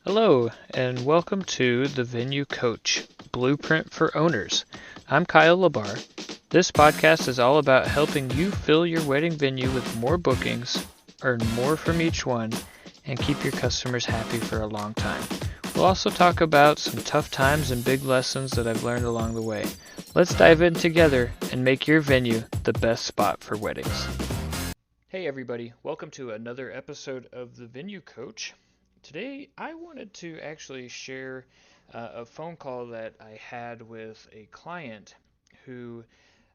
Hello, and welcome to the Venue Coach Blueprint for Owners. I'm Kyle Labar. This podcast is all about helping you fill your wedding venue with more bookings, earn more from each one, and keep your customers happy for a long time. We'll also talk about some tough times and big lessons that I've learned along the way. Let's dive in together and make your venue the best spot for weddings. Hey everybody, welcome to another episode of the Venue Coach. Today I wanted to actually share a phone call that I had with a client who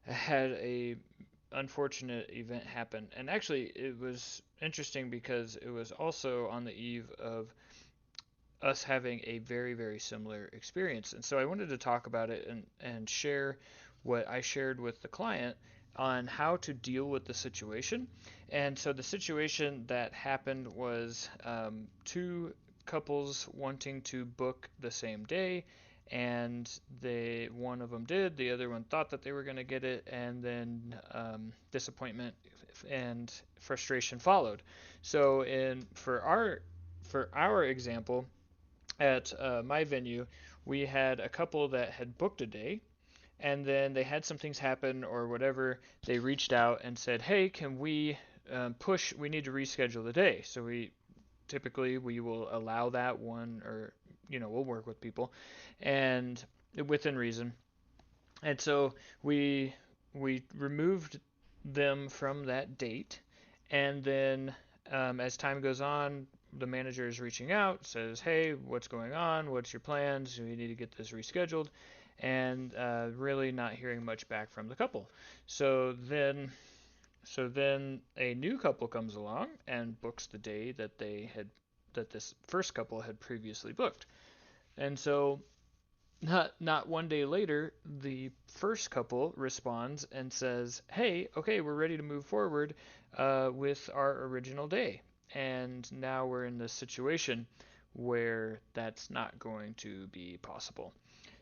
had a unfortunate event happen. And actually it was interesting because it was also on the eve of us having a very similar experience. And so I wanted to talk about it and share what I shared with the client on how to deal with the situation. And so the situation that happened was two couples wanting to book the same day, and one of them did, the other one thought that they were going to get it, and then disappointment and frustration followed. So for our example, at my venue, we had a couple that had booked a day, and then they had some things happen or whatever. They reached out and said, "Hey, can we push? We need to reschedule the day." So we will allow that one, or we'll work with people, and within reason. And so we removed them from that date, and then as time goes on, the manager is reaching out, says, "Hey, what's going on? What's your plans? We need to get this rescheduled," and really not hearing much back from the couple. So then, so then a new couple comes along and books the day that this first couple had previously booked, and so not one day later, the first couple responds and says, "Hey, okay, we're ready to move forward with our original day." And now we're in this situation where that's not going to be possible.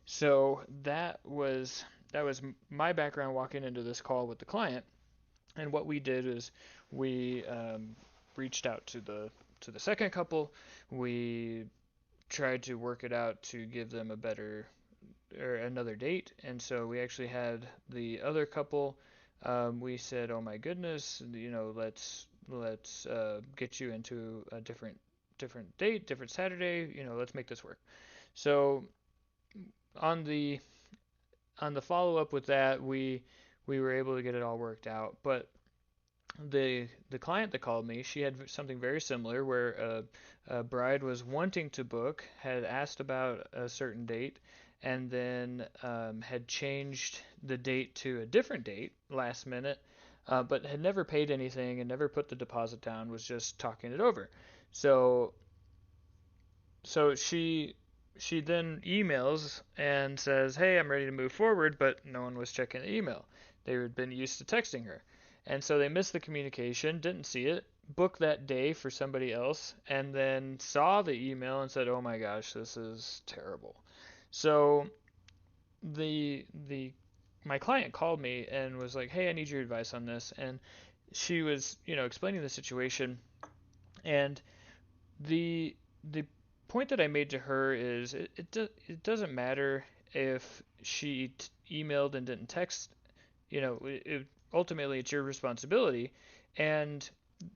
So that was my background walking into this call with the client. And what we did is we reached out to the second couple. We tried to work it out to give them a better or another date, and so we actually had the other couple. We said, "Oh my goodness, let's get you into a different date, different Saturday. Let's make this work." So on the follow up with that, we were able to get it all worked out. But the client that called me, she had something very similar where a bride was wanting to book, had asked about a certain date, and then had changed the date to a different date last minute, but had never paid anything and never put the deposit down, was just talking it over. So so she then emails and says, "Hey, I'm ready to move forward," but no one was checking the email. They had been used to texting her. And so they missed the communication, didn't see it, booked that day for somebody else, and then saw the email and said, "Oh my gosh, this is terrible." So the my client called me and was like, "Hey, I need your advice on this." And she was, explaining the situation, and the point that I made to her is it doesn't matter if she emailed and didn't text. Ultimately it's your responsibility. And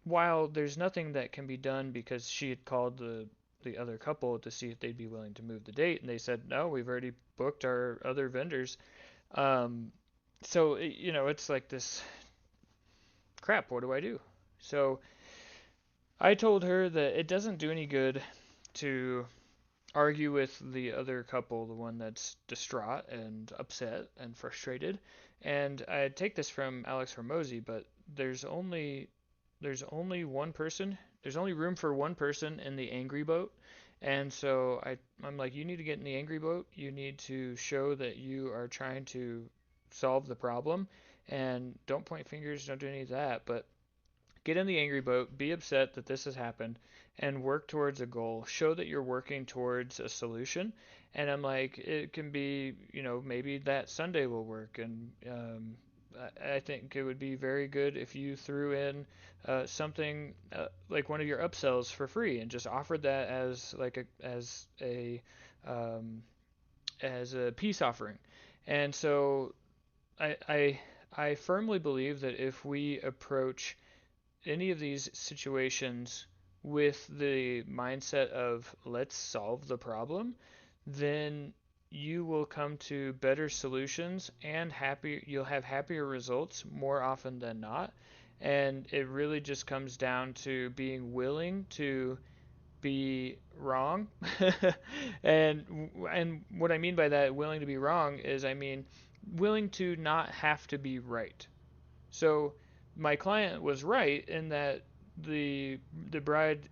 while there's nothing that can be done, because she had called the other couple to see if they'd be willing to move the date, and they said no, we've already booked our other vendors. Um, so it's like this crap. What do I do? So I told her that it doesn't do any good to argue with the other couple, the one that's distraught and upset and frustrated. And I take this from Alex Hormozy, but there's only one person. There's only room for one person in the angry boat. And so I'm like, you need to get in the angry boat. You need to show that you are trying to solve the problem, and don't point fingers, don't do any of that, but get in the angry boat, be upset that this has happened, and work towards a goal. Show that you're working towards a solution. And I'm like, it can be, maybe that Sunday will work, and I think it would be very good if you threw in something like one of your upsells for free and just offered that as like um, a peace offering. And so I, I I firmly believe that if we approach any of these situations with the mindset of let's solve the problem, then you will come to better solutions and you'll have happier results more often than not. And it really just comes down to being willing to be wrong. And what I mean by that, willing to be wrong, is I mean willing to not have to be right. So my client was right in that the bride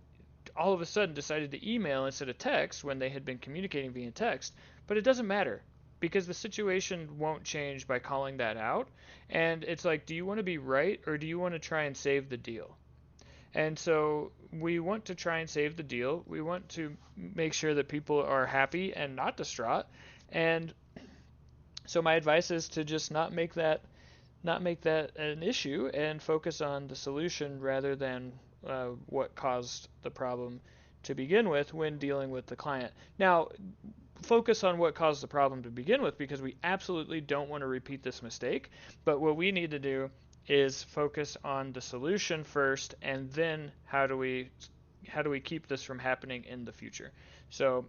all of a sudden decided to email instead of text when they had been communicating via text, but it doesn't matter because the situation won't change by calling that out. And it's like, do you want to be right or do you want to try and save the deal? And so we want to try and save the deal. We want to make sure that people are happy and not distraught. And so my advice is to just not make that an issue and focus on the solution rather than what caused the problem to begin with when dealing with the client. Now, focus on what caused the problem to begin with because we absolutely don't want to repeat this mistake. But what we need to do is focus on the solution first, and then how do we keep this from happening in the future? So,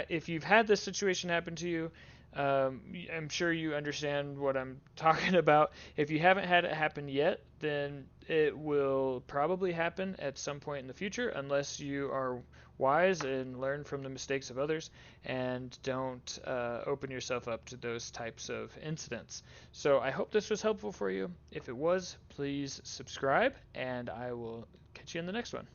if you've had this situation happen to you, I'm sure you understand what I'm talking about. If you haven't had it happen yet, then it will probably happen at some point in the future, unless you are wise and learn from the mistakes of others and don't open yourself up to those types of incidents. So I hope this was helpful for you. If it was, please subscribe, and I will catch you in the next one.